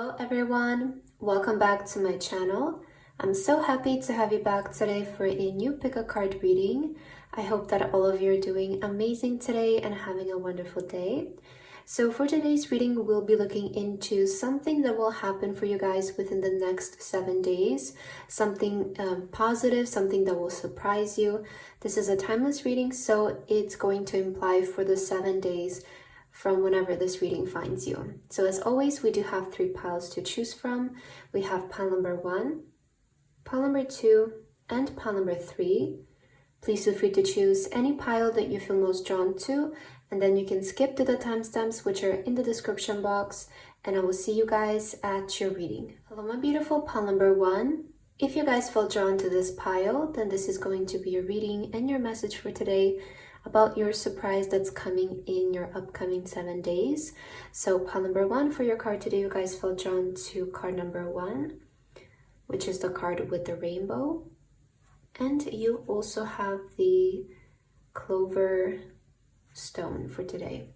Hello everyone, welcome back to my channel. I'm so happy to have you back today for a new pick a card reading. I hope that all of you are doing amazing today and having a wonderful day. So for today's reading, we'll be looking into something that will happen for you guys within the next 7 days. Something positive, something that will surprise you. This is a timeless reading, so it's going to imply for the 7 days from whenever this reading finds you. So as always, we do have 3 piles to choose from. We have pile number 1, pile number 2, and pile number 3. Please feel free to choose any pile that you feel most drawn to, and then you can skip to the timestamps which are in the description box, and I will see you guys at your reading. Hello my beautiful pile number 1. If you guys felt drawn to this pile, then this is going to be your reading and your message for today about your surprise that's coming in your upcoming 7 days. So pile number 1 for your card today, you guys felt drawn to card number 1, which is the card with the rainbow. And you also have the clover stone for today.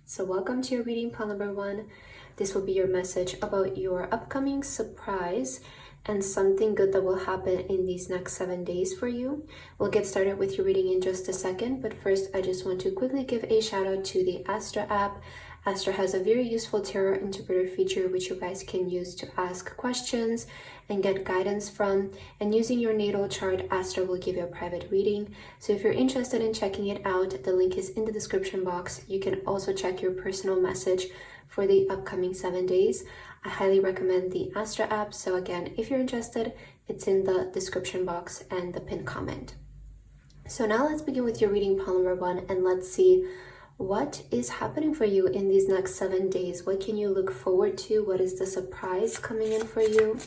So welcome to your reading, pile number 1. This will be your message about your upcoming surprise and something good that will happen in these next 7 days for you. We'll get started with your reading in just a second, but first I just want to quickly give a shout out to the Astra app. Astra has a very useful tarot interpreter feature which you guys can use to ask questions and get guidance from, and using your natal chart, Astra will give you a private reading. So if you're interested in checking it out, the link is in the description box. You can also check your personal message for the upcoming 7 days. I highly recommend the Astra app. So again, if you're interested, it's in the description box and the pinned comment. So now let's begin with your reading, pile number 1, and let's see what is happening for you in these next 7 days. What can you look forward to? What is the surprise coming in for you?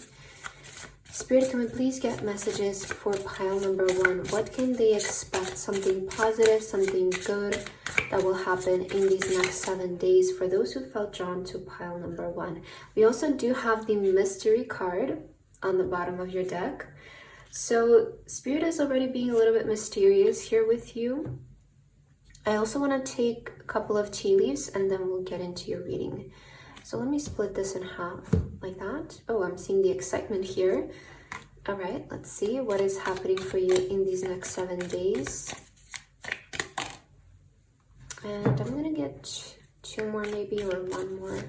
Spirit, can we please get messages for pile number 1? What can they expect? Something positive, something good that will happen in these next 7 days for those who felt drawn to pile number 1. We also do have the mystery card on the bottom of your deck. So Spirit is already being a little bit mysterious here with you. I also want to take a couple of tea leaves and then we'll get into your reading. So let me split this in half like that. Oh, I'm seeing the excitement here. All right, let's see what is happening for you in these next 7 days. And I'm gonna get 2 more maybe, or 1 more.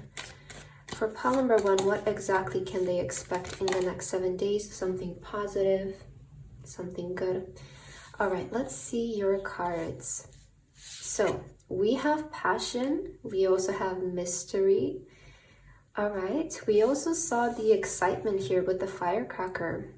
For pile number 1, what exactly can they expect in the next 7 days? Something positive, something good. All right, let's see your cards. So we have passion, we also have mystery. All right, we also saw the excitement here with the firecracker.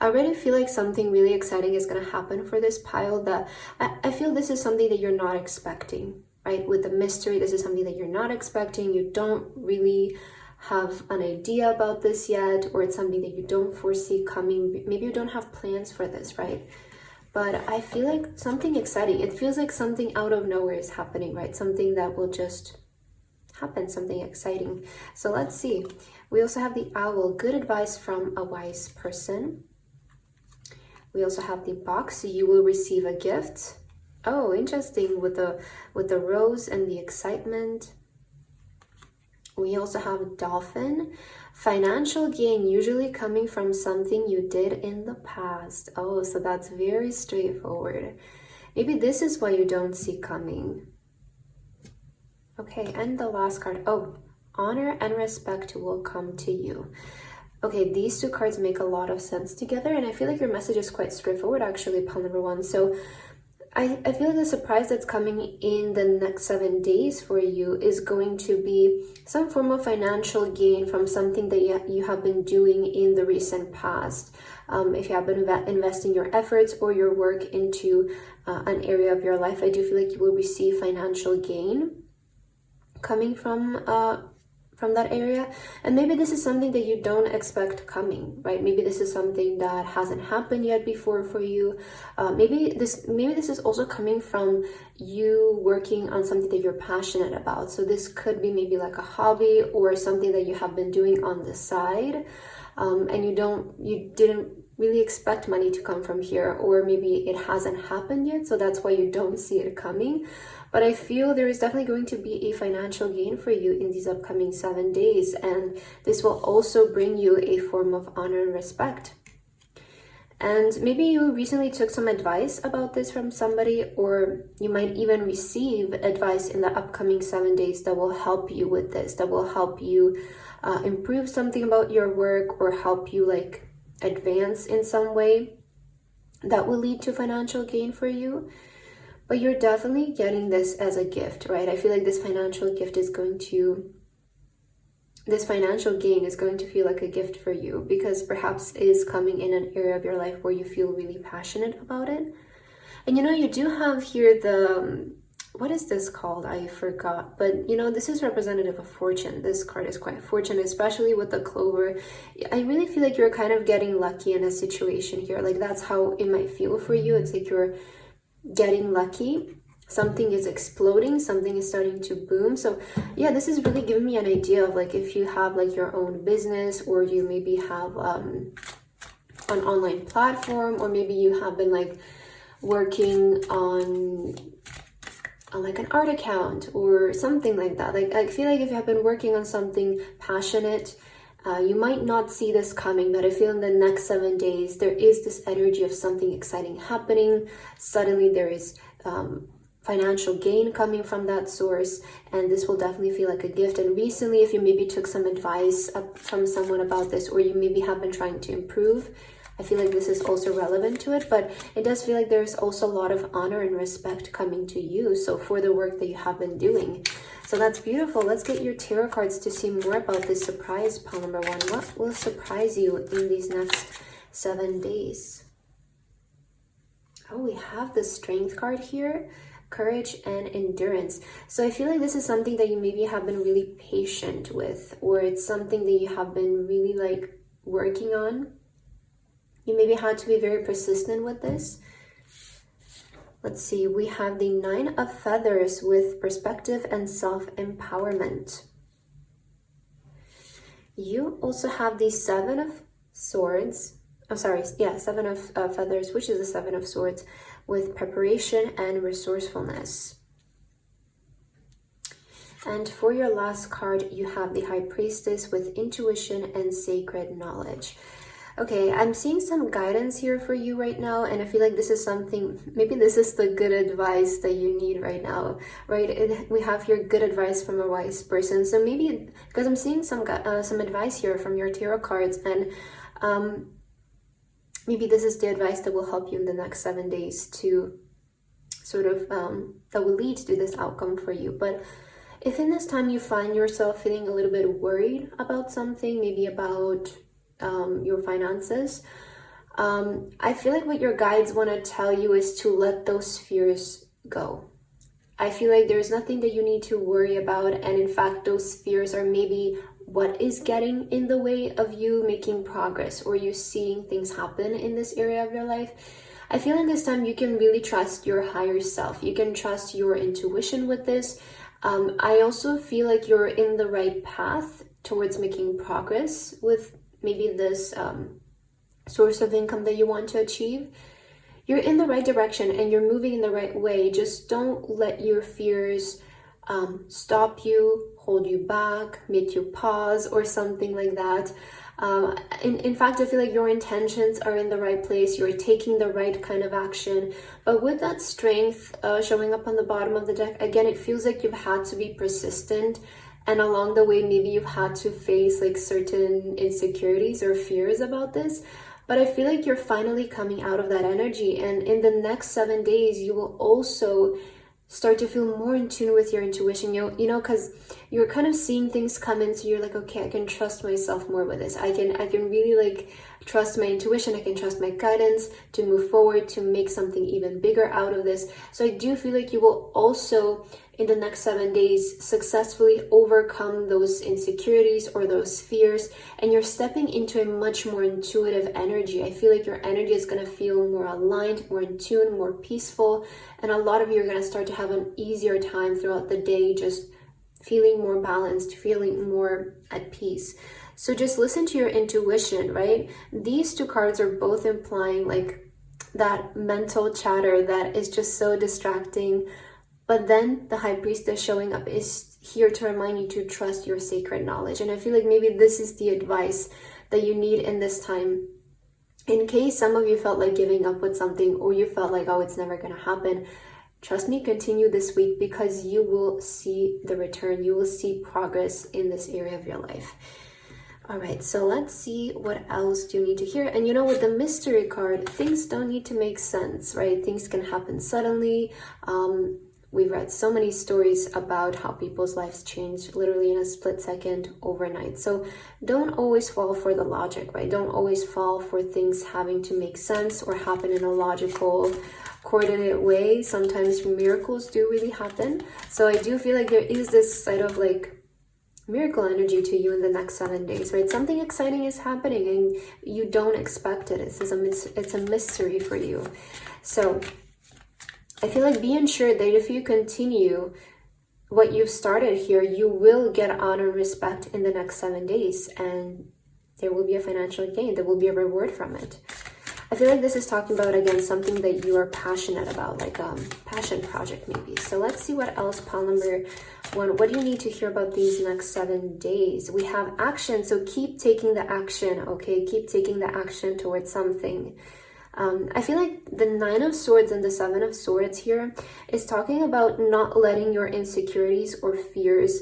I already feel like something really exciting is going to happen for this pile. That I feel this is something that you're not expecting, right? With the mystery, this is something that you're not expecting. You don't really have an idea about this yet, or it's something that you don't foresee coming. Maybe you don't have plans for this, right? But I feel like something exciting. It feels like something out of nowhere is happening, right? Something that will just happen, something exciting. So let's see. We also have the owl, good advice from a wise person. We also have the box, you will receive a gift. Oh, interesting, with the rose and the excitement. We also have dolphin, financial gain, usually coming from something you did in the past. Oh, so that's very straightforward. Maybe this is what you don't see coming. Okay, and the last card, oh, honor and respect will come to you. Okay, these 2 cards make a lot of sense together, and I feel like your message is quite straightforward actually, pile number 1. So I feel like the surprise that's coming in the next 7 days for you is going to be some form of financial gain from something that you have been doing in the recent past. If you have been investing your efforts or your work into an area of your life, I do feel like you will receive financial gain coming from that area. And maybe this is something that you don't expect coming, right? Maybe this is something that hasn't happened yet before for you. Maybe this is also coming from you working on something that you're passionate about. So this could be maybe like a hobby or something that you have been doing on the side, and you didn't really expect money to come from here, or maybe it hasn't happened yet, so that's why you don't see it coming. but I feel there is definitely going to be a financial gain for you in these upcoming 7 days, and this will also bring you a form of honor and respect. And maybe you recently took some advice about this from somebody, or you might even receive advice in the upcoming 7 days that will help you with this, that will help you improve something about your work, or help you like advance in some way that will lead to financial gain for you. But you're definitely getting this as a gift, right? I feel like this financial gain is going to feel like a gift for you, because perhaps it is coming in an area of your life where you feel really passionate about it. And you do have here the, what is this called? I forgot. But this is representative of fortune. This card is quite fortunate, especially with the clover. I really feel like you're kind of getting lucky in a situation here. Like that's how it might feel for you. It's like you're getting lucky. Something is exploding, something is starting to boom. So yeah, this is really giving me an idea of like if you have like your own business, or you maybe have an online platform, or maybe you have been like working on like an art account or something like that. Like I feel like if you have been working on something passionate, you might not see this coming, but I feel in the next 7 days there is this energy of something exciting happening. Suddenly there is financial gain coming from that source, and this will definitely feel like a gift. And recently, if you maybe took some advice from someone about this, or you maybe have been trying to improve, I feel like this is also relevant to it. But it does feel like there's also a lot of honor and respect coming to you, so for the work that you have been doing. So that's beautiful. Let's get your tarot cards to see more about this surprise, pile number 1. What will surprise you in these next 7 days? Oh, we have the Strength card here. Courage and endurance. So I feel like this is something that you maybe have been really patient with, or it's something that you have been really like working on. You maybe had to be very persistent with this. Let's see, we have the 9 of Feathers with perspective and self-empowerment. You also have the 7 of Swords. Oh, sorry, yeah, 7 of Feathers, which is the 7 of Swords, with preparation and resourcefulness. And for your last card, you have the High Priestess with intuition and sacred knowledge. Okay, I'm seeing some guidance here for you right now, and I feel like this is something, maybe this is the good advice that you need right now, right? We have here good advice from a wise person. So maybe, because I'm seeing some advice here from your tarot cards, and maybe this is the advice that will help you in the next 7 days to sort of, that will lead to this outcome for you. But if in this time you find yourself feeling a little bit worried about something, maybe about your finances, I feel like what your guides want to tell you is to let those fears go. I feel like there's nothing that you need to worry about, and in fact those fears are maybe what is getting in the way of you making progress, or you seeing things happen in this area of your life. I feel in this time you can really trust your higher self. You can trust your intuition with this. I also feel like you're in the right path towards making progress with maybe this source of income that you want to achieve. You're in the right direction and you're moving in the right way. Just don't let your fears stop you, hold you back, make you pause, or something like that. In fact, I feel like your intentions are in the right place. You're taking the right kind of action. But with that strength showing up on the bottom of the deck, again, it feels like you've had to be persistent. And along the way, maybe you've had to face like certain insecurities or fears about this. But I feel like you're finally coming out of that energy. And in the next 7 days, you will also start to feel more in tune with your intuition, you know, because you're kind of seeing things come in, so you're like, okay, I can trust myself more with this. I can really like trust my intuition. I can trust my guidance to move forward, to make something even bigger out of this. So I do feel like you will also, in the next 7 days, successfully overcome those insecurities or those fears, and you're stepping into a much more intuitive energy. I feel like your energy is going to feel more aligned, more in tune, more peaceful, and a lot of you are going to start to have an easier time throughout the day, just feeling more balanced, feeling more at peace. So just listen to your intuition, right? These two cards are both implying like that mental chatter that is just so distracting. But then the high priestess showing up is here to remind you to trust your sacred knowledge. And I feel like maybe this is the advice that you need in this time. In case some of you felt like giving up with something, or you felt like, oh, it's never going to happen, trust me, continue this week, because you will see the return. You will see progress in this area of your life. All right, so let's see what else do you need to hear. And you know, with the mystery card, things don't need to make sense, right? Things can happen suddenly. We've read so many stories about how people's lives change literally in a split second overnight. So don't always fall for the logic, right? Don't always fall for things having to make sense or happen in a logical, coordinated way. Sometimes miracles do really happen. So I do feel like there is this side of like miracle energy to you in the next 7 days, right? Something exciting is happening and you don't expect it. It's a mystery for you. So I feel like be ensured that if you continue what you've started here, you will get honor and respect in the next 7 days, and there will be a financial gain. There will be a reward from it. I feel like this is talking about, again, something that you are passionate about, like a passion project maybe. So let's see what else, pile number 1. What do you need to hear about these next 7 days? We have action, so keep taking the action, okay? Keep taking the action towards something. I feel like the 9 of Swords and the 7 of Swords here is talking about not letting your insecurities or fears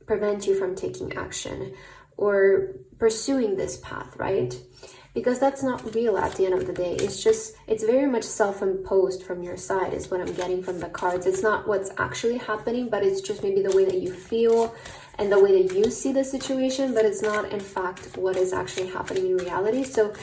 prevent you from taking action or pursuing this path, right? Because that's not real at the end of the day. It's very much self-imposed from your side is what I'm getting from the cards. It's not what's actually happening, but it's just maybe the way that you feel and the way that you see the situation, but it's not in fact what is actually happening in reality. So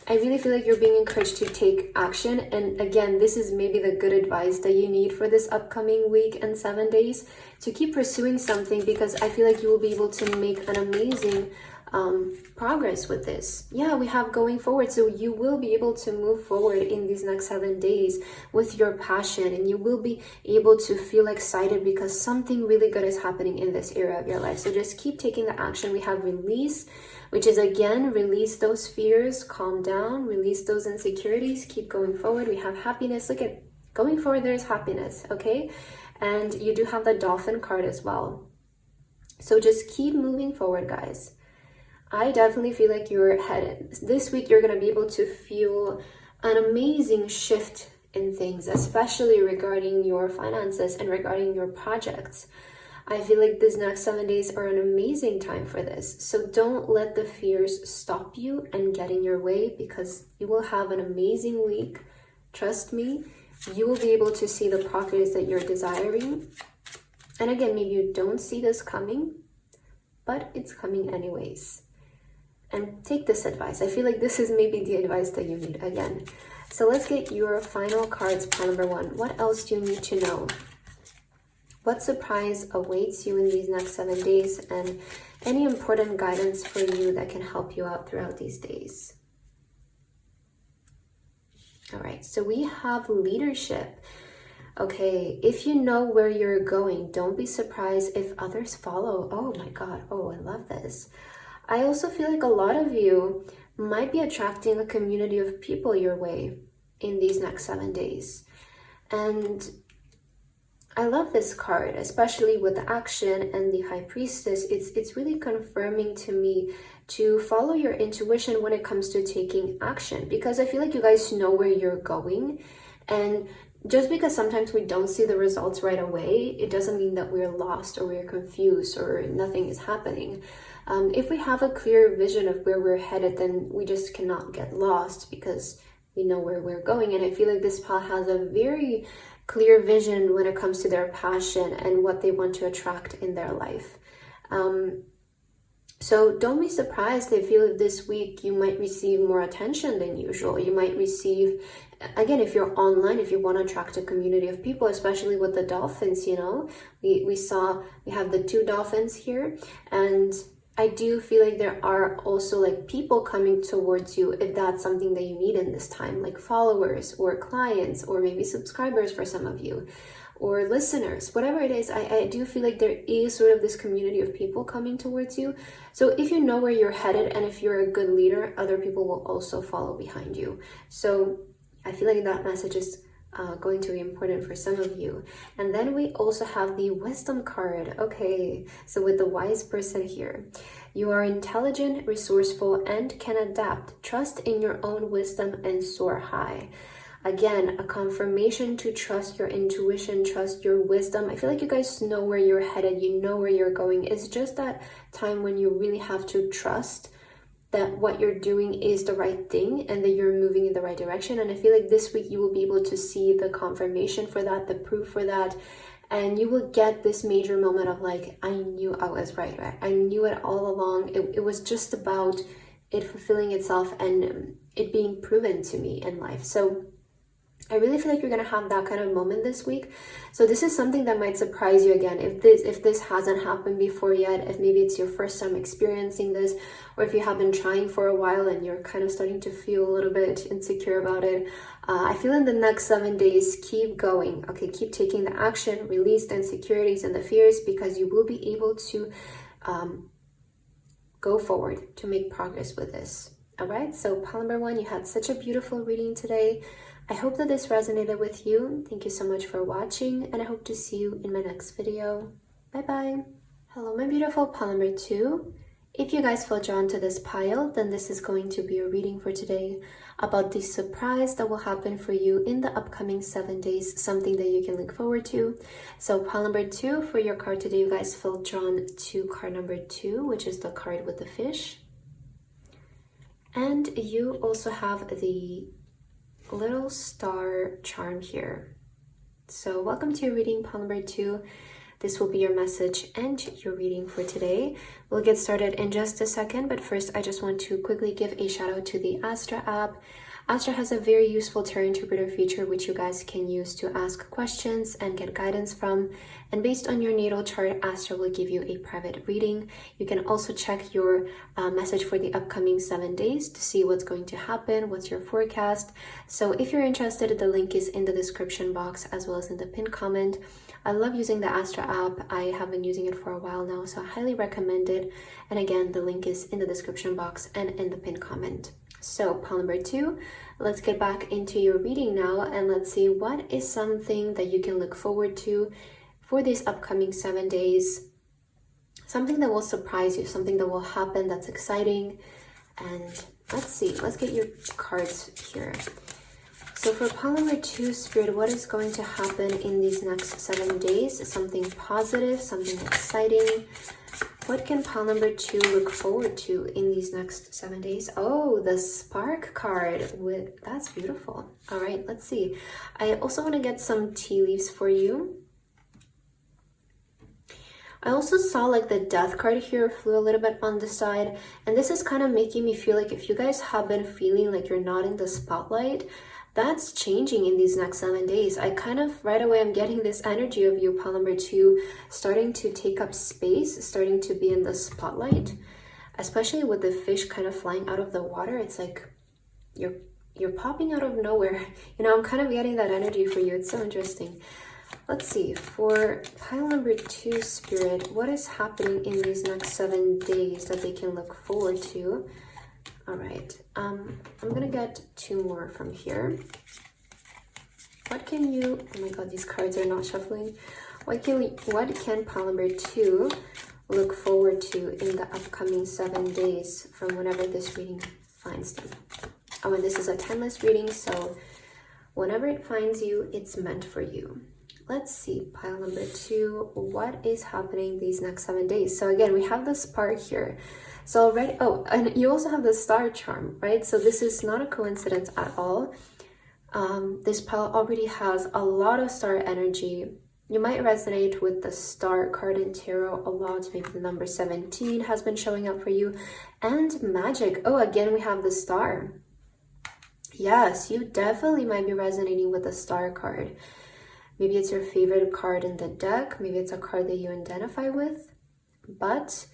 I really feel like you're being encouraged to take action. And again, this is maybe the good advice that you need for this upcoming week and 7 days, to keep pursuing something, because I feel like you will be able to make an amazing progress with this. Yeah, we have going forward. So you will be able to move forward in these next 7 days with your passion, and you will be able to feel excited because something really good is happening in this area of your life. So just keep taking the action. We have release, which is again, release those fears, calm down, release those insecurities, keep going forward. We have happiness. Look at going forward, there's happiness, okay? And you do have the Dolphin card as well. So just keep moving forward, guys. I definitely feel like you're headed. This week, you're going to be able to feel an amazing shift in things, especially regarding your finances and regarding your projects. I feel like these next 7 days are an amazing time for this. So don't let the fears stop you and get in your way, because you will have an amazing week. Trust me, you will be able to see the progress that you're desiring. And again, maybe you don't see this coming, but it's coming anyways. And take this advice. I feel like this is maybe the advice that you need again. So let's get your final cards, pile number 1. What else do you need to know? What surprise awaits you in these next 7 days, and any important guidance for you that can help you out throughout these days? All right, so we have leadership. Okay, if you know where you're going, don't be surprised if others follow. Oh my God, oh, I love this. I also feel like a lot of you might be attracting a community of people your way in these next 7 days. And I love this card, especially with the action and the High Priestess. It's really confirming to me to follow your intuition when it comes to taking action, because I feel like you guys know where you're going. And just because sometimes we don't see the results right away, it doesn't mean that we're lost or we're confused or nothing is happening. If we have a clear vision of where we're headed, then we just cannot get lost because we know where we're going. And I feel like this pal has a very clear vision when it comes to their passion and what they want to attract in their life. So don't be surprised if you this week you might receive more attention than usual. You might receive, again, if you're online, if you want to attract a community of people, especially with the dolphins, you know, we have the 2 dolphins here, and I do feel like there are also like people coming towards you if that's something that you need in this time, like followers or clients or maybe subscribers for some of you, or listeners, whatever it is. I do feel like there is sort of this community of people coming towards you. So if you know where you're headed and if you're a good leader, other people will also follow behind you. So I feel like that message is going to be important for some of you. And then we also have the wisdom card. Okay, so with the wise person here, you are intelligent, resourceful, and can adapt. Trust in your own wisdom and soar high. Again, a confirmation to trust your intuition, trust your wisdom. I feel like you guys know where you're headed, you know where you're going. It's just that time when you really have to trust that what you're doing is the right thing and that you're moving in the right direction. And I feel like this week you will be able to see the confirmation for that, the proof for that, and you will get this major moment of like, I knew I was right? I knew it all along. It was just about it fulfilling itself and it being proven to me in life. So I really feel like you're gonna have that kind of moment this week. So this is something that might surprise you again. If this hasn't happened before yet, if maybe it's your first time experiencing this, or if you have been trying for a while and you're kind of starting to feel a little bit insecure about it, I feel in the next 7 days, keep going. Okay, keep taking the action, release the insecurities and the fears, because you will be able to go forward to make progress with this. All right, so pile number 1, you had such a beautiful reading today. I hope that this resonated with you. Thank you so much for watching, and I hope to see you in my next video. Bye bye. Hello, my beautiful pile number 2. If you guys feel drawn to this pile, then this is going to be a reading for today about the surprise that will happen for you in the upcoming 7 days, something that you can look forward to. So pile number 2 for your card today, you guys feel drawn to card number 2, which is the card with the fish. And you also have the little star charm here. So welcome to your reading, pile number 2. This will be your message and your reading for today. We'll get started in just a second, but first I just want to quickly give a shout out to the Astra app. Astra has a very useful tarot interpreter feature which you guys can use to ask questions and get guidance from. And based on your natal chart, Astra will give you a private reading. You can also check your message for the upcoming 7 days to see what's going to happen, what's your forecast. So if you're interested, the link is in the description box as well as in the pinned comment. I love using the Astra app. I have been using it for a while now, so I highly recommend it. And again, the link is in the description box and in the pinned comment. So pile number 2, let's get back into your reading now, and let's see what is something that you can look forward to for these upcoming 7 days. Something that will surprise you, something that will happen that's exciting. And let's see, let's get your cards here. So for pile number 2, Spirit, what is going to happen in these next 7 days? Something positive, something exciting. What can pile number 2 look forward to in these next 7 days? Oh, the spark card. That's beautiful. All right, let's see. I also want to get some tea leaves for you. I also saw like the death card here flew a little bit on the side, and this is kind of making me feel like if you guys have been feeling like you're not in the spotlight, that's changing in these next 7 days. I kind of right away I'm getting this energy of you, pile number 2, starting to take up space, starting to be in the spotlight, especially with the fish kind of flying out of the water. It's like you're popping out of nowhere. You know, I'm kind of getting that energy for you. It's so interesting. Let's see, for pile number 2, Spirit, what is happening in these next 7 days that they can look forward to? All right, I'm gonna get 2 more from here. What can you, oh my god, these cards are not shuffling. What can pile number 2 look forward to in the upcoming 7 days from whenever this reading finds them? Oh, and this is a timeless reading, so whenever it finds you, it's meant for you. Let's see, pile number 2, what is happening these next 7 days? So again, we have the spark here. So already, oh, and you also have the star charm, right? So this is not a coincidence at all. This pile already has a lot of star energy. You might resonate with the star card in tarot a lot. Maybe the number 17 has been showing up for you. And magic. Oh, again, we have the star. Yes, you definitely might be resonating with the star card. Maybe it's your favorite card in the deck. Maybe it's a card that you identify with. But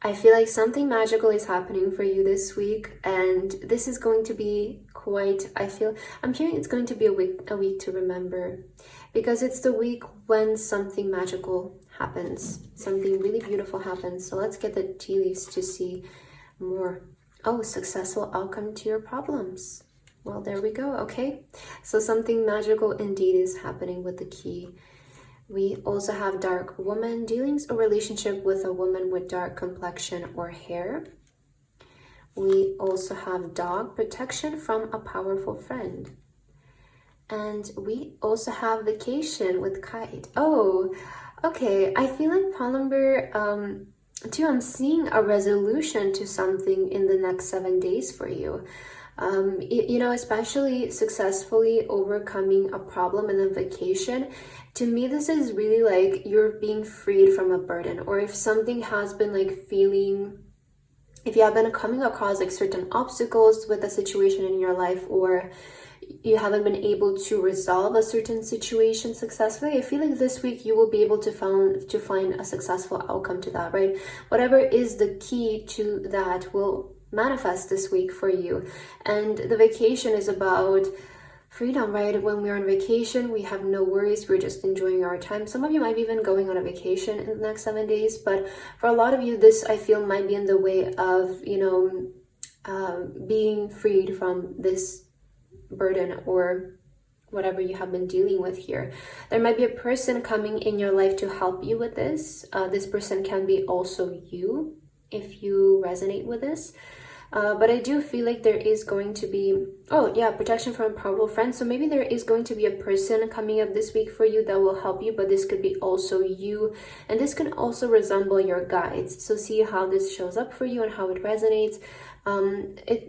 I feel like something magical is happening for you this week, and this is going to be quite, I'm hearing it's going to be a week to remember, because it's the week when something magical happens, something really beautiful happens. So let's get the tea leaves to see more. Oh, successful outcome to your problems. Well, there we go. Okay, so something magical indeed is happening with the key. We also have dark woman, dealings or relationship with a woman with dark complexion or hair. We also have dog, protection from a powerful friend. And we also have vacation with kite. Oh, okay. I feel like Paul number two, I'm seeing a resolution to something in the next 7 days for you. You know, especially successfully overcoming a problem and then vacation. To me, this is really like you're being freed from a burden, or if something has been like feeling, if you have been coming across like certain obstacles with a situation in your life, or you haven't been able to resolve a certain situation successfully, I feel like this week you will be able to find a successful outcome to that, right? Whatever is the key to that will manifest this week for you. And the vacation is about freedom, right? When we're on vacation, we have no worries. We're just enjoying our time. Some of you might be even going on a vacation in the next 7 days, but for a lot of you, this I feel might be in the way of, you know, being freed from this burden or whatever you have been dealing with here. There might be a person coming in your life to help you with this. This person can be also you if you resonate with this. But I do feel like there is going to be, oh yeah, protection from a powerful friend. So maybe there is going to be a person coming up this week for you that will help you, but this could be also you. And this can also resemble your guides. So see how this shows up for you and how it resonates.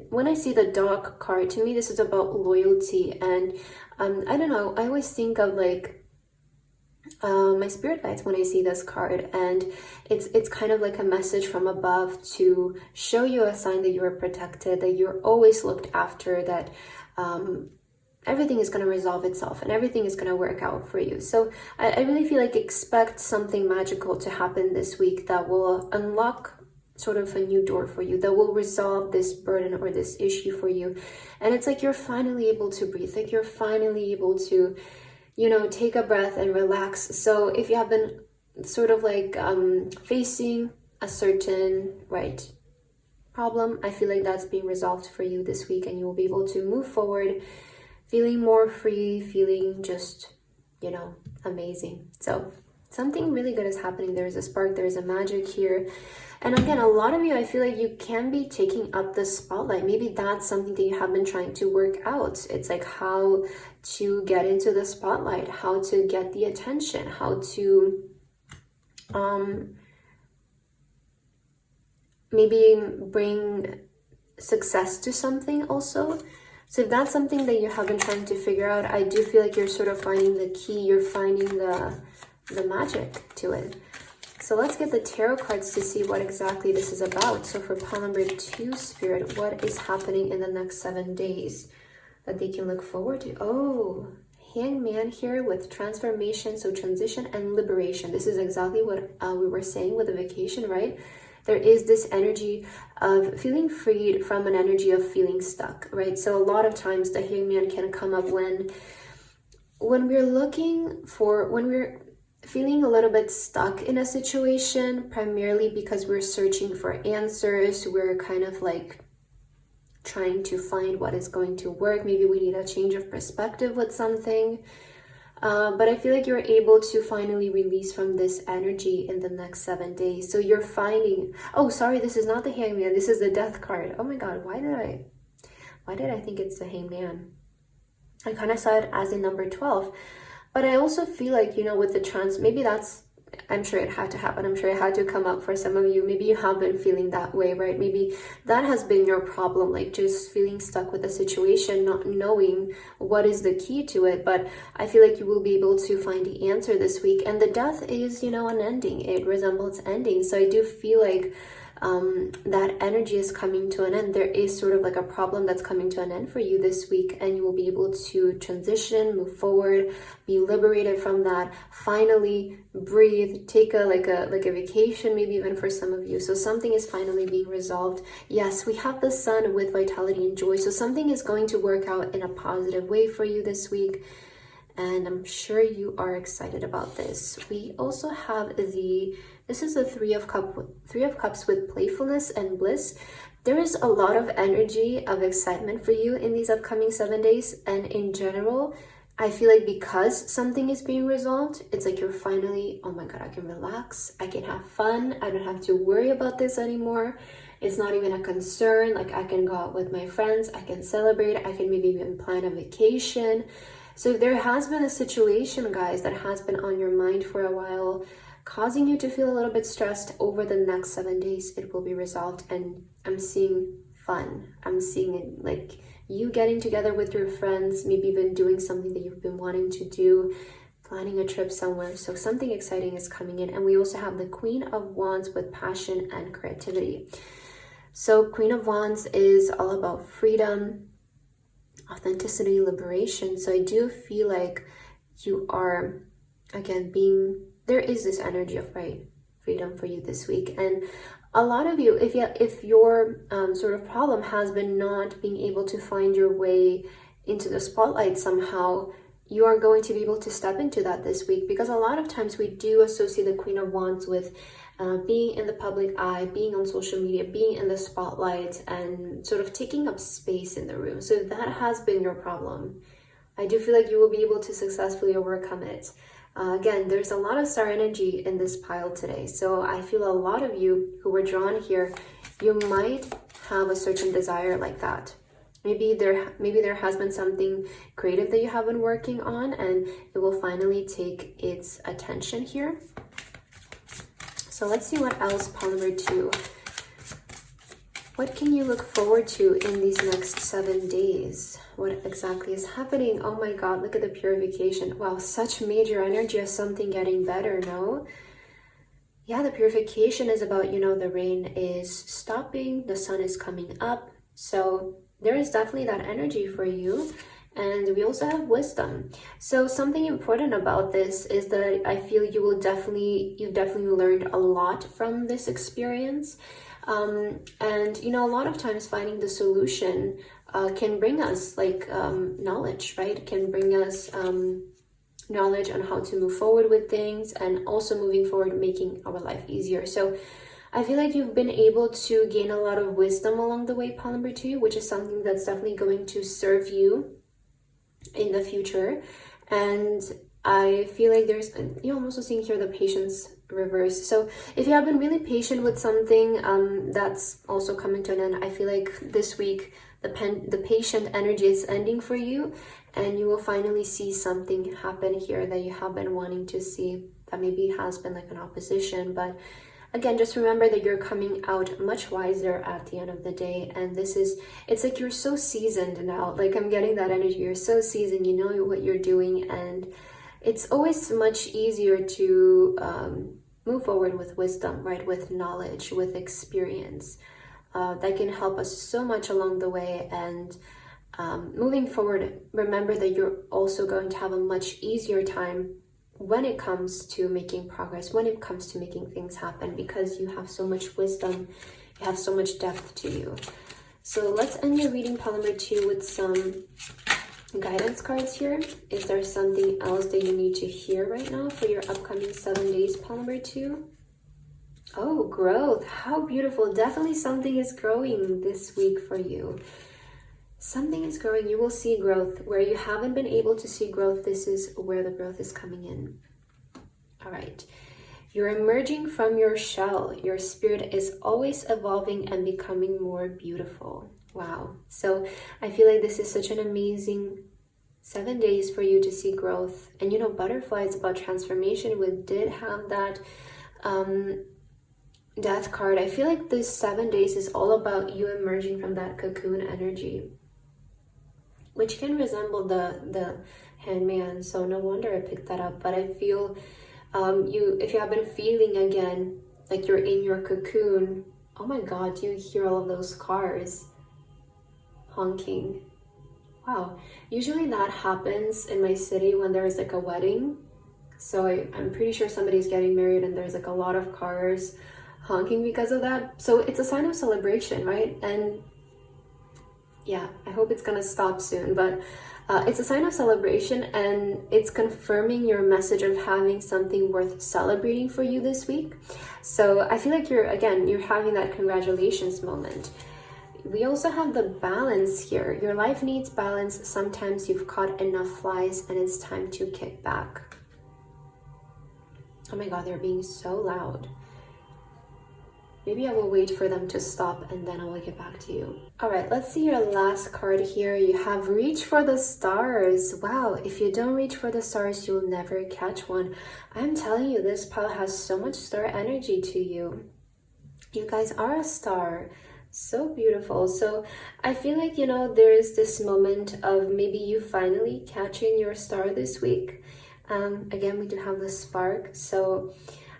When I see the dog card, to me, this is about loyalty. And I don't know, I always think of like, my spirit guides when I see this card, and it's kind of like a message from above to show you a sign that you are protected, that you're always looked after, that everything is going to resolve itself and everything is going to work out for you. So I really feel like expect something magical to happen this week that will unlock sort of a new door for you, that will resolve this burden or this issue for you. And it's like you're finally able to breathe, like you're finally able to, you know, take a breath and relax. So if you have been sort of like facing a certain, right, problem, I feel like that's being resolved for you this week, and you will be able to move forward feeling more free, feeling just, you know, amazing. So something really good is happening. There's a spark, there's a magic here. And again, a lot of you, I feel like you can be taking up the spotlight. Maybe that's something that you have been trying to work out. It's like how to get into the spotlight, how to get the attention, how to maybe bring success to something also. So if that's something that you have been trying to figure out, I do feel like you're sort of finding the key, you're finding the magic to it. So let's get the tarot cards to see what exactly this is about. So for pile number 2, Spirit, what is happening in the next 7 days that they can look forward to? Oh, Hangman here with transformation, so transition and liberation. This is exactly what we were saying with the vacation, right? There is this energy of feeling freed from an energy of feeling stuck, right? So a lot of times the Hangman can come up when we're feeling a little bit stuck in a situation, primarily because we're searching for answers. We're kind of like trying to find what is going to work. Maybe we need a change of perspective with something. But I feel like you're able to finally release from this energy in the next 7 days. So you're finding, oh, sorry, this is not the Hangman. This is the Death card. Oh my God, why did I think it's the Hangman? I kind of saw it as a number 12. But I also feel like, you know, with the maybe that's, I'm sure it had to happen. I'm sure it had to come up for some of you. Maybe you have been feeling that way, right? Maybe that has been your problem, like just feeling stuck with a situation, not knowing what is the key to it. But I feel like you will be able to find the answer this week. And the Death is, you know, an ending. It resembles ending. So I do feel like that energy is coming to an end. There is sort of like a problem that's coming to an end for you this week, and you will be able to transition, move forward, be liberated from that, finally breathe, take a vacation, maybe even for some of you. So something is finally being resolved. Yes, we have the Sun with vitality and joy. So something is going to work out in a positive way for you this week. and I'm sure you are excited about this. We also have this is the Three of Cups with playfulness and bliss. There is a lot of energy of excitement for you in these upcoming 7 days, and in general, I feel like because something is being resolved, it's like you're finally, oh my God, I can relax, I can have fun, I don't have to worry about this anymore. It's not even a concern. Like, I can go out with my friends, I can celebrate, I can maybe even plan a vacation. So if there has been a situation, guys, that has been on your mind for a while, causing you to feel a little bit stressed, over the next 7 days, it will be resolved. And I'm seeing fun. I'm seeing it like you getting together with your friends, maybe even doing something that you've been wanting to do, planning a trip somewhere. So something exciting is coming in. And we also have the Queen of Wands with passion and creativity. So Queen of Wands is all about freedom, authenticity, liberation. So I do feel like you are, again, there is this energy of freedom for you this week. And a lot of you, if your sort of problem has been not being able to find your way into the spotlight somehow, you are going to be able to step into that this week, because a lot of times we do associate the Queen of Wands with being in the public eye, being on social media, being in the spotlight, and sort of taking up space in the room. So if that has been your problem, I do feel like you will be able to successfully overcome it. Again, there's a lot of star energy in this pile today. So I feel a lot of you who were drawn here, you might have a certain desire like that. Maybe there has been something creative that you have been working on, and it will finally take its attention here. So let's see what else, pile number 2. What can you look forward to in these next 7 days? What exactly is happening? Oh my God, look at the purification. Wow, such major energy of something getting better, no? Yeah, the purification is about, the rain is stopping, the sun is coming up. So there is definitely that energy for you. And we also have wisdom. So something important about this is that I feel you've definitely learned a lot from this experience. And a lot of times finding the solution can bring us knowledge, right? It can bring us knowledge on how to move forward with things, and also moving forward, making our life easier. So I feel like you've been able to gain a lot of wisdom along the way, pile number 2, which is something that's definitely going to serve you in the future. And I feel like I'm also seeing here the patience reverse. So if you have been really patient with something, that's also coming to an end. I feel like this week the patient energy is ending for you, and you will finally see something happen here that you have been wanting to see, that maybe has been like an opposition. But again, just remember that you're coming out much wiser at the end of the day. And it's like you're so seasoned now. Like, I'm getting that energy. You're so seasoned, you know what you're doing. And it's always much easier to move forward with wisdom, right? With knowledge, with experience. That can help us so much along the way. And moving forward, remember that you're also going to have a much easier time when it comes to making progress, when it comes to making things happen, because you have so much wisdom, you have so much depth to you. So let's end your reading, pile number 2, with some guidance cards here. Is there something else that you need to hear right now for your upcoming 7 days, pile number 2? Oh, growth. How beautiful. Definitely something is growing this week for you. Something is growing. You will see growth. Where you haven't been able to see growth, this is where the growth is coming in. All right. You're emerging from your shell. Your spirit is always evolving and becoming more beautiful. Wow. So I feel like this is such an amazing 7 days for you to see growth. And butterflies, about transformation. We did have that death card. I feel like this 7 days is all about you emerging from that cocoon energy, which can resemble the Handman. So no wonder I picked that up. But I feel if you have been feeling again like you're in your cocoon, oh my God, you hear all of those cars honking. Wow. Usually that happens in my city when there's like a wedding. So I'm pretty sure somebody's getting married and there's like a lot of cars honking because of that. So it's a sign of celebration, right? And yeah, I hope it's gonna stop soon. But It's a sign of celebration, and it's confirming your message of having something worth celebrating for you this week. So I feel like you're having that congratulations moment. We also have the balance here. Your life needs balance. Sometimes you've caught enough flies and it's time to kick back. Oh my God, they're being so loud. Maybe I will wait for them to stop and then I will get back to you. All right, let's see your last card here. You have reach for the stars. Wow, if you don't reach for the stars, you'll never catch one. I'm telling you, this pile has so much star energy to you. You guys are a star. So beautiful. So I feel like, there is this moment of maybe you finally catching your star this week. Again, we do have the spark. So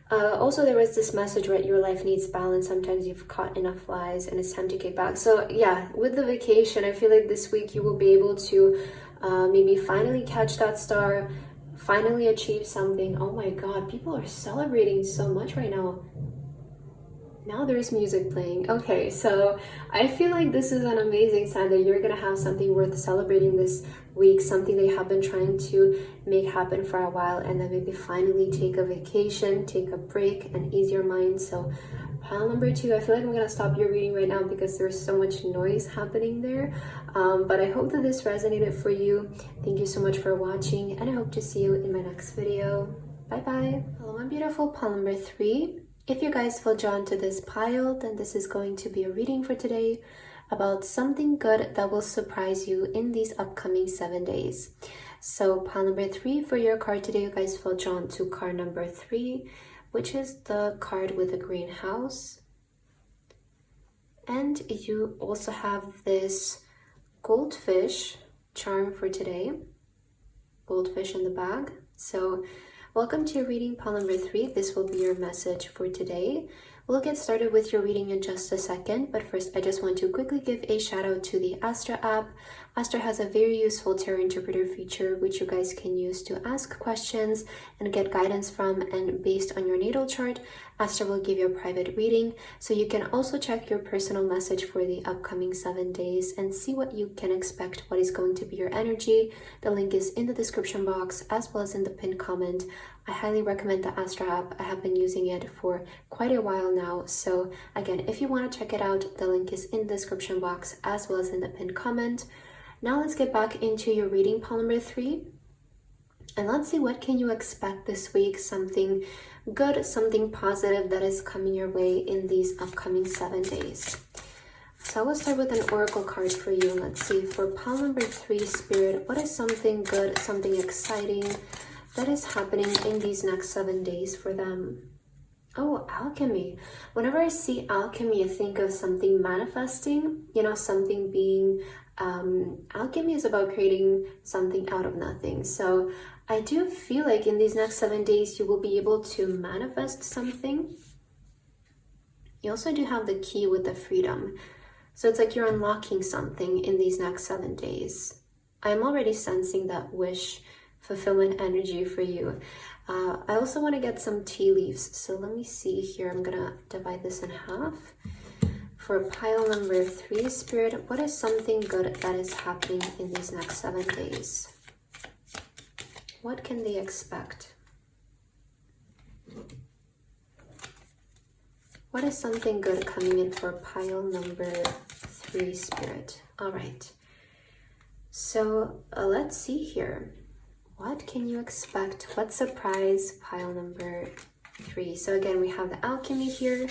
also there was this message, right? Your life needs balance. Sometimes you've caught enough flies and it's time to get back. So yeah, with the vacation, I feel like this week you will be able to maybe finally catch that star, finally achieve something. Oh my God, people are celebrating so much right now. Now there's music playing. Okay, so I feel like this is an amazing sign that you're gonna have something worth celebrating this week, something that you have been trying to make happen for a while, and then maybe finally take a vacation, take a break, and ease your mind. So pile number 2, I feel like I'm gonna stop your reading right now because there's so much noise happening there. But I hope that this resonated for you. Thank you so much for watching, and I hope to see you in my next video. Bye bye. Hello, my beautiful pile number 3. If you guys feel drawn to this pile, then this is going to be a reading for today about something good that will surprise you in these upcoming 7 days. So pile number 3 for your card today, you guys feel drawn to card number 3, which is the card with the green house. And you also have this goldfish charm for today, goldfish in the bag. So welcome to your reading, pile number 3. This will be your message for today. We'll get started with your reading in just a second, but first I just want to quickly give a shout out to the Astra app. Astra has a very useful tarot interpreter feature which you guys can use to ask questions and get guidance from, and based on your natal chart, Astra will give you a private reading. So you can also check your personal message for the upcoming 7 days and see what you can expect, what is going to be your energy. The link is in the description box as well as in the pinned comment. I highly recommend the Astra app. I have been using it for quite a while now. So again, if you want to check it out, the link is in the description box as well as in the pinned comment. Now let's get back into your reading, pile number 3. And let's see, what can you expect this week? Something good, something positive that is coming your way in these upcoming 7 days. So I will start with an oracle card for you. Let's see, for pile number 3, Spirit, what is something good, something exciting that is happening in these next 7 days for them? Oh, alchemy. Whenever I see alchemy, I think of something manifesting, something being, alchemy is about creating something out of nothing. So I do feel like in these next 7 days, you will be able to manifest something. You also do have the key with the freedom. So it's like you're unlocking something in these next 7 days. I'm already sensing that wish fulfillment energy for you. I also want to get some tea leaves. So let me see here. I'm going to divide this in half. For pile number 3, Spirit, what is something good that is happening in these next 7 days? What can they expect? What is something good coming in for pile number 3, Spirit? All right. So let's see here. What can you expect? What surprise, pile number 3? So again, we have the alchemy here.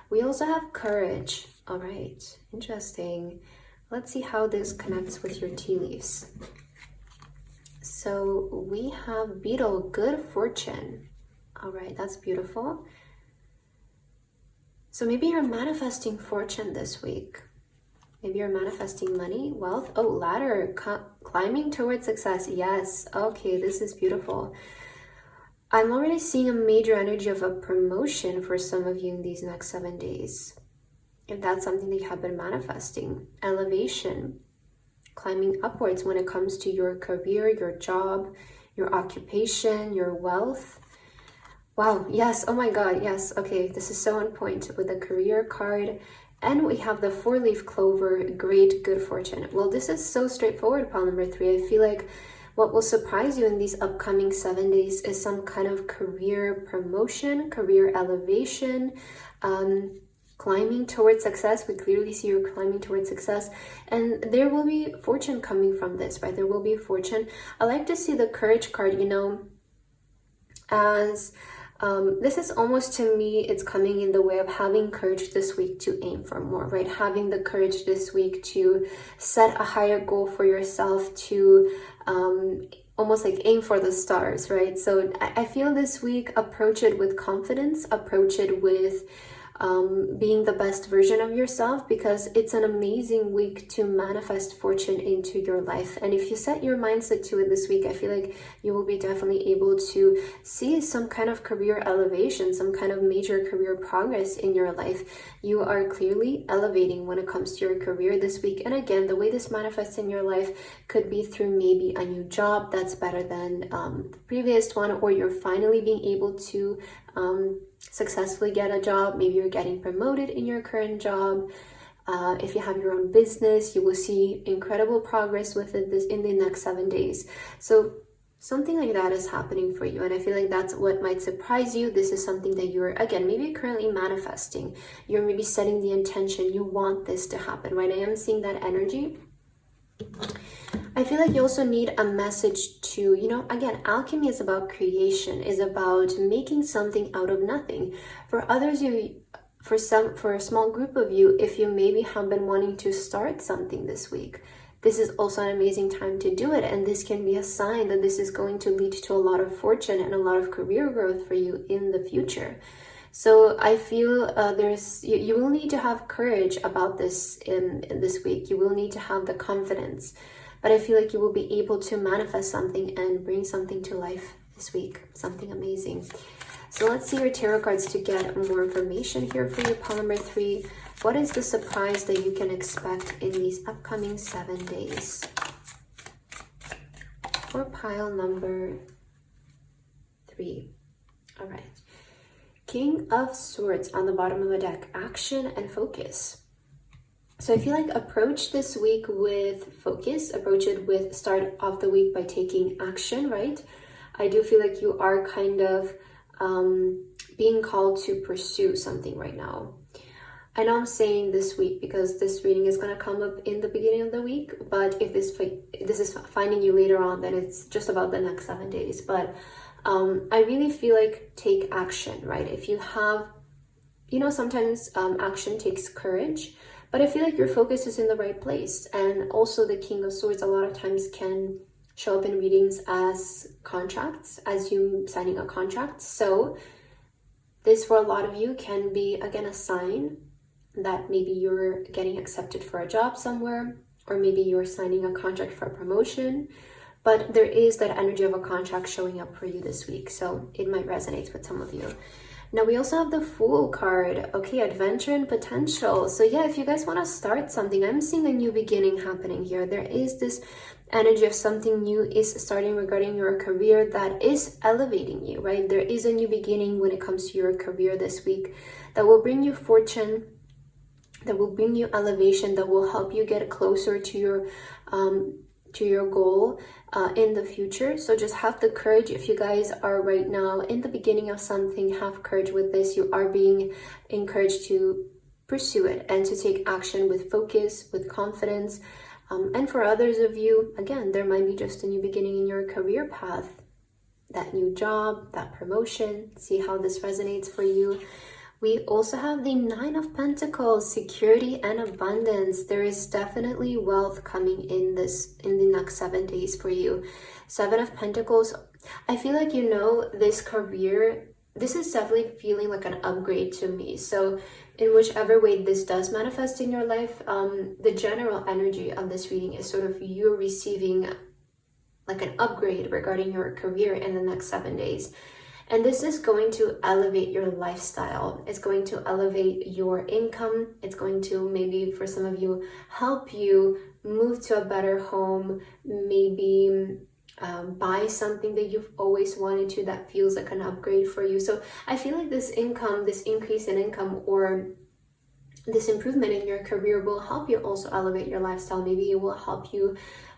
We also have courage. All right, interesting. Let's see how this connects with your tea leaves. So we have beetle, good fortune. All right, that's beautiful. So maybe you're manifesting fortune this week. Maybe you're manifesting money, wealth. Oh, ladder, climbing towards success. Yes, okay, this is beautiful. I'm already seeing a major energy of a promotion for some of you in these next 7 days. If that's something that you have been manifesting. Elevation, climbing upwards when it comes to your career, your job, your occupation, your wealth. Wow, yes, oh my God, yes. Okay, this is so on point with the career card And we have the 4-leaf clover, great good fortune. Well, this is so straightforward, pile number 3. I feel like what will surprise you in these upcoming 7 days is some kind of career promotion, career elevation, climbing towards success. We clearly see you're climbing towards success, and there will be fortune coming from this, right? There will be fortune. I like to see the courage card, you know, as this is almost, to me, it's coming in the way of having courage this week to aim for more, right? Having the courage this week to set a higher goal for yourself, to almost like aim for the stars, right? So I feel this week, approach it with confidence, approach it with being the best version of yourself, because it's an amazing week to manifest fortune into your life. And if you set your mindset to it this week, I feel like you will be definitely able to see some kind of career elevation, some kind of major career progress in your life. You are clearly elevating when it comes to your career this week. And again, the way this manifests in your life could be through maybe a new job that's better than the previous one, or you're finally being able to successfully get a job. Maybe you're getting promoted in your current job. If you have your own business, you will see incredible progress with it in the next 7 days. So something like that is happening for you, and I feel like that's what might surprise you. This is something that you're, again, maybe currently manifesting. You're maybe setting the intention, you want this to happen, right? I am seeing that energy. I feel like you also need a message to, you know, again, alchemy is about creation, is about making something out of nothing. For others, for a small group of you, if you maybe have been wanting to start something this week, this is also an amazing time to do it. And this can be a sign that this is going to lead to a lot of fortune and a lot of career growth for you in the future. So I feel you will need to have courage about this in this week. You will need to have the confidence. But I feel like you will be able to manifest something and bring something to life this week. Something amazing. So let's see your tarot cards to get more information here for you, pile number 3. What is the surprise that you can expect in these upcoming 7 days? For pile number 3. All right. King of Swords on the bottom of the deck. Action and focus. So I feel like approach this week with focus, approach it with start off the week by taking action, right? I do feel like you are kind of being called to pursue something right now. I know I'm saying this week because this reading is going to come up in the beginning of the week, but if this is finding you later on, then it's just about the next 7 days. But I really feel like take action, right? If you have, you know, sometimes action takes courage. But I feel like your focus is in the right place. And also the King of Swords a lot of times can show up in readings as contracts, as you signing a contract. So this for a lot of you can be, again, a sign that maybe you're getting accepted for a job somewhere, or maybe you're signing a contract for a promotion. But there is that energy of a contract showing up for you this week. So it might resonate with some of you. Now we also have the Fool card. Okay, adventure and potential. So yeah, if you guys want to start something, I'm seeing a new beginning happening here. There is this energy of something new is starting regarding your career that is elevating you, right? There is a new beginning when it comes to your career this week that will bring you fortune, that will bring you elevation, that will help you get closer to your goal in the future. So just have the courage. If you guys are right now in the beginning of something, have courage with this. You are being encouraged to pursue it and to take action with focus, with confidence. And for others of you, again, there might be just a new beginning in your career path, that new job, that promotion. See how this resonates for you. We also have the 9 of Pentacles, security and abundance. There is definitely wealth coming in the next 7 days for you. 7 of Pentacles, I feel like, you know, this career, this is definitely feeling like an upgrade to me. So in whichever way this does manifest in your life, the general energy of this reading is sort of you receiving like an upgrade regarding your career in the next 7 days. And this is going to elevate your lifestyle. It's going to elevate your income. It's going to, maybe for some of you, help you move to a better home, maybe buy something that you've always wanted to that feels like an upgrade for you. So I feel like this income, this increase in income, or this improvement in your career will help you also elevate your lifestyle. Maybe it will help you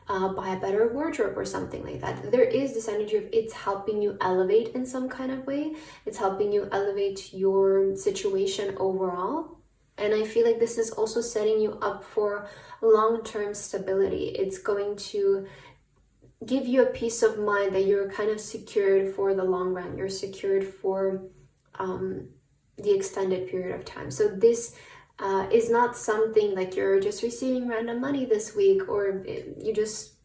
buy a better wardrobe or something like that. There is this energy of it's helping you elevate in some kind of way. It's helping you elevate your situation overall. And I feel like this is also setting you up for long-term stability. It's going to give you a peace of mind that you're kind of secured for the long run. You're secured for the extended period of time. So this is not something like you're just receiving random money this week, or you just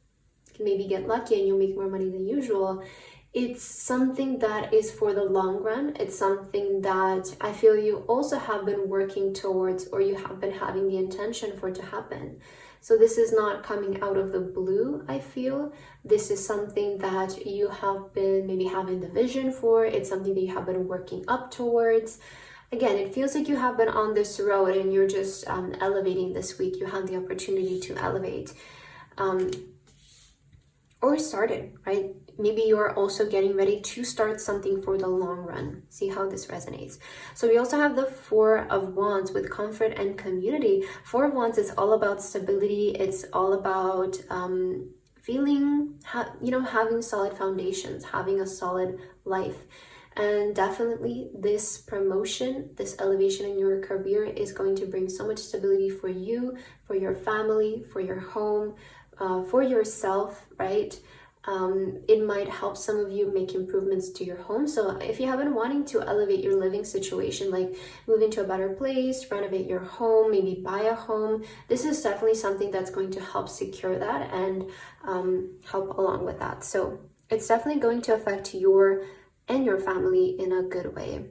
maybe get lucky and you'll make more money than usual. It's something that is for the long run. It's something that I feel you also have been working towards, or you have been having the intention for it to happen. So this is not coming out of the blue, I feel. This is something that you have been maybe having the vision for. It's something that you have been working up towards. Again, it feels like you have been on this road and you're just elevating this week. You have the opportunity to elevate. Or started, right? Maybe you're also getting ready to start something for the long run. See how this resonates. So we also have the Four of Wands with comfort and community. Four of Wands is all about stability. It's all about feeling, having solid foundations, having a solid life. And definitely this promotion, this elevation in your career is going to bring so much stability for you, for your family, for your home, for yourself, right? It might help some of you make improvements to your home. So if you have been wanting to elevate your living situation, like move into a better place, renovate your home, maybe buy a home, this is definitely something that's going to help secure that and help along with that. So it's definitely going to affect your and your family in a good way.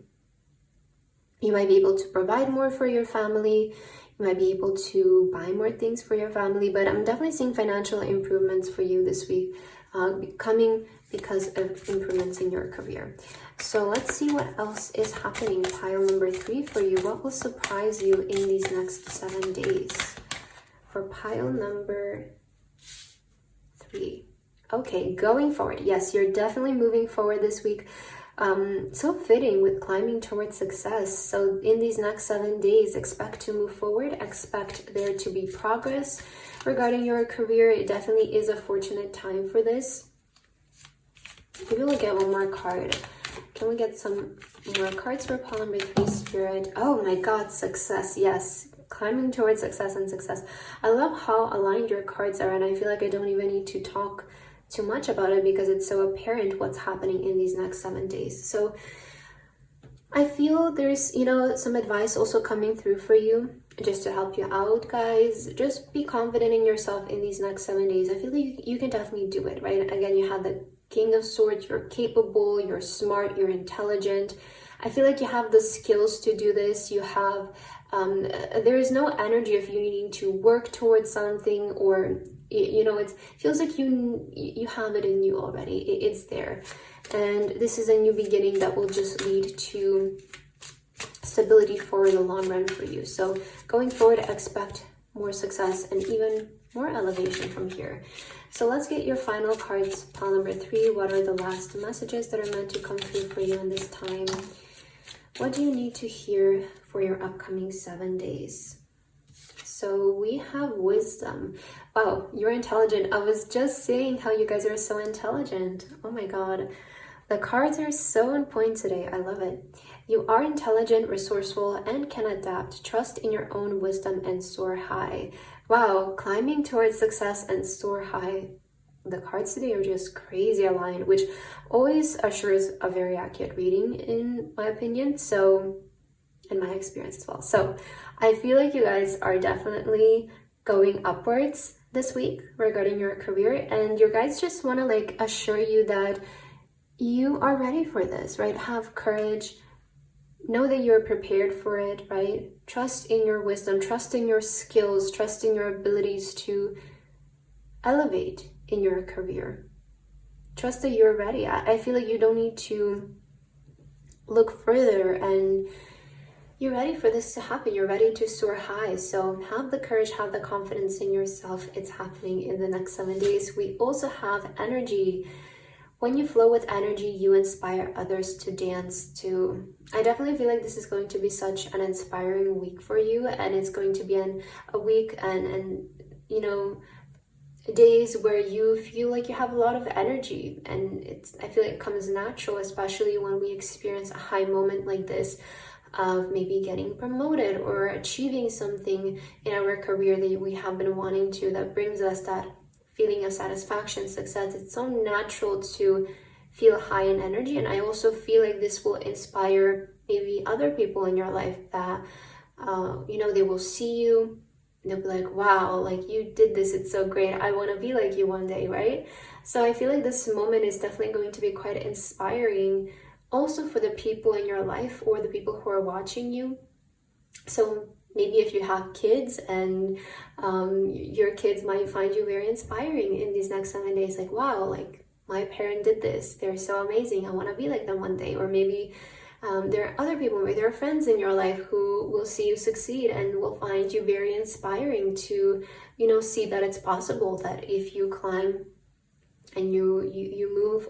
You might be able to provide more for your family. You might be able to buy more things for your family, but I'm definitely seeing financial improvements for you this week coming because of improvements in your career. So let's see what else is happening. Pile number 3 for you. What will surprise you in these next 7 days? For pile number 3. Okay, going forward. Yes, you're definitely moving forward this week. So fitting with climbing towards success. So in these next 7 days, expect to move forward. Expect there to be progress regarding your career. It definitely is a fortunate time for this. Maybe we'll get one more card. Can we get some more cards for pile number 3, Spirit? Oh my God, success. Yes, climbing towards success and success. I love how aligned your cards are, and I feel like I don't even need to talk too much about it because it's so apparent what's happening in these next 7 days. So I feel there's, some advice also coming through for you just to help you out, guys. Just be confident in yourself in these next 7 days. I feel like you can definitely do it, right? Again, you have the King of Swords. You're capable, you're smart, you're intelligent. I feel like you have the skills to do this. You have, there is no energy of you needing to work towards something, or it feels like you have it in you already. It's there, and this is a new beginning that will just lead to stability for the long run for you. So going forward, expect more success and even more elevation from here. So let's get your final cards. Pile number 3. What are the last messages that are meant to come through for you in this time? What do you need to hear for your upcoming 7 days? So we have wisdom. Wow, you're intelligent. I was just saying how you guys are so intelligent. Oh my God. The cards are so on point today. I love it. You are intelligent, resourceful, and can adapt. Trust in your own wisdom and soar high. Wow, climbing towards success and soar high. The cards today are just crazy aligned, which always assures a very accurate reading in my opinion. So, in my experience as well. So I feel like you guys are definitely going upwards this week regarding your career, and your guys just want to assure you that you are ready for this, right? Have courage, know that you're prepared for it, right? Trust in your wisdom, trust in your skills, trust in your abilities to elevate in your career. Trust that you're ready. I feel like you don't need to look further, and you're ready for this to happen. You're ready to soar high. So have the courage, have the confidence in yourself. It's happening in the next 7 days. We also have energy when you flow with energy, you inspire others to dance too. I definitely feel like this is going to be such an inspiring week for you, and it's going to be a week and you know, days where you feel like you have a lot of energy, and I feel like it comes natural, especially when we experience a high moment like this of maybe getting promoted or achieving something in our career that we have been wanting to, that brings us that feeling of satisfaction, success. It's so natural to feel high in energy, and I also feel like this will inspire maybe other people in your life that they will see you, they'll be like, wow, like you did this, it's so great, I want to be like you one day, right? So I feel like this moment is definitely going to be quite inspiring also for the people in your life or the people who are watching you. So maybe if you have kids, and your kids might find you very inspiring in these next 7 days, like, wow, like my parent did this, they're so amazing, I want to be like them one day. Or maybe there are other people, maybe there are friends in your life who will see you succeed and will find you very inspiring to, see that it's possible, that if you climb and you move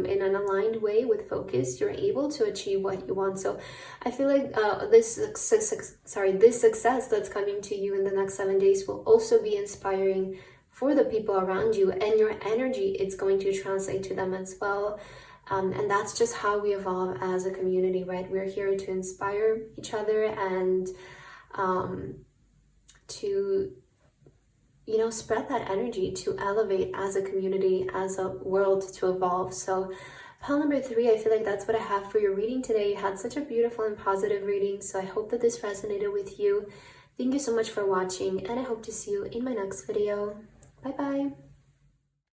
in an aligned way with focus, you're able to achieve what you want. So I feel like this success that's coming to you in the next 7 days will also be inspiring for the people around you, and your energy, it's going to translate to them as well. And that's just how we evolve as a community, right? We're here to inspire each other and to spread that energy, to elevate as a community, as a world, to evolve. So pile number 3, I feel like that's what I have for your reading today. You had such a beautiful and positive reading, so I hope that this resonated with you. Thank you so much for watching, and I hope to see you in my next video. Bye bye.